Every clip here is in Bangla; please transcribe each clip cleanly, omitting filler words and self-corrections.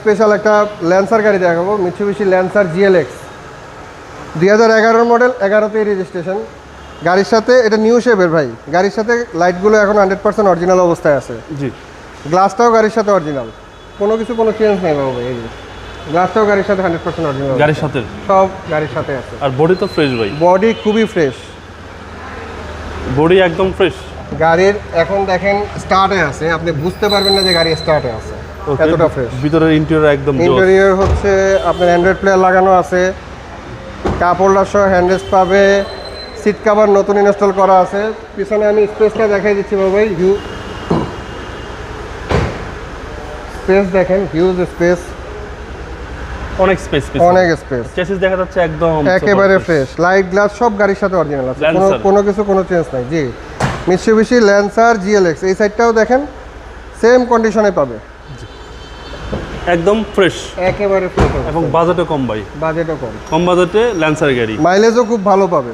স্পেশাল একটা ল্যান্সার গাড়ি দেখাবো, মিৎসুবিশি ল্যান্সার জিএলএক্স 2011 মডেল, 11তেই রেজিস্ট্রেশন। গাড়ির সাথে এটা নিউ শেপের ভাই, গাড়ির সাথে লাইটগুলো এখন 100% অরিজিনাল অবস্থায় আছে। জি, গ্লাসটাও গাড়ির সাথে অরিজিনাল, কোনো চেঞ্জ নেই বাবু ভাই। এই যে গ্লাসটাও গাড়ির সাথে 100% অরিজিনাল, গাড়ির সাথে সব গাড়ির সাথে আছে। আর বডি তো ফ্রেশ ভাই, বডি খুবই ফ্রেশ, বডি একদম ফ্রেশ। গাড়ির এখন দেখেন স্টার্টে আছে, আপনি বুঝতে পারবেন না যে গাড়ি স্টার্টে আছে, এতটা ফ্রেশ। ভিতরের ইন্টেরিয়র একদম জোস। ইন্টেরিয়র হচ্ছে আপনার অ্যান্ড্রয়েড প্লেয়ার লাগানো আছে, কাপ হোল্ডার সহ হ্যান্ডরেস্ট পাবে, সিট কভার নতুন ইনস্টল করা আছে। পিছনে আমি স্পেসটা দেখাই দিচ্ছি বাবু ভাই, স্পেস দেখেন, হিউজ স্পেস, অনেক স্পেস, অনেক স্পেস। চেসিস দেখা যাচ্ছে একদম একেবারে ফ্রেশ, লাইট গ্লাস সব গাড়ির সাথে অরিজিনাল আছে, কোনো চেঞ্জ নাই। জি, মিৎসুবিশি ল্যান্সার জিএলএক্স, এই সাইডটাও দেখেন সেম কন্ডিশনে পাবে, একদম ফ্রেশ, একেবারে ফ্রেশ এবং বাজেটও কম ভাই, বাজেটও কম বাজেটে ল্যান্সার গাড়ি, মাইলেজও খুব ভালো পাবে।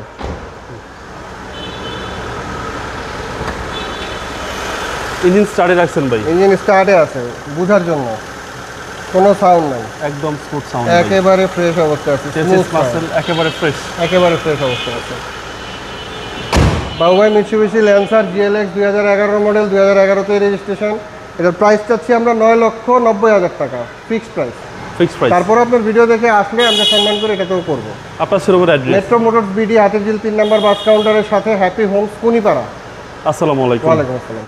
ইঞ্জিন স্টার্টে রাখছেন ভাই, ইঞ্জিন স্টার্টে আছে, বুঝার জন্য কোনো সাউন্ড নাই, একদম স্মুথ সাউন্ড, একেবারে ফ্রেশ অবস্থা আছে, চেসিস মাসেল একেবারে ফ্রেশ, একেবারে ফ্রেশ অবস্থা আছে। বাবু ভাই মিৎসুবিশি ল্যান্সার জিএলএক্স 2011 মডেল, 2011তে রেজিস্ট্রেশন। এটার প্রাইস চাচ্ছি আমরা 9,90,000 টাকা, ফিক্সড প্রাইস। তারপর আপনার ভিডিও দেখে আসলে আমরা সম্মান করে এটাতেও করবো। আপনার শোরুমের address metro motors BD Hatirjheel 3 নম্বর বাস কাউন্টারের সাথে, হ্যাপি হোমস কুনিপাড়া। আসসালামু আলাইকুম। ওয়ালাইকুম আসসালাম।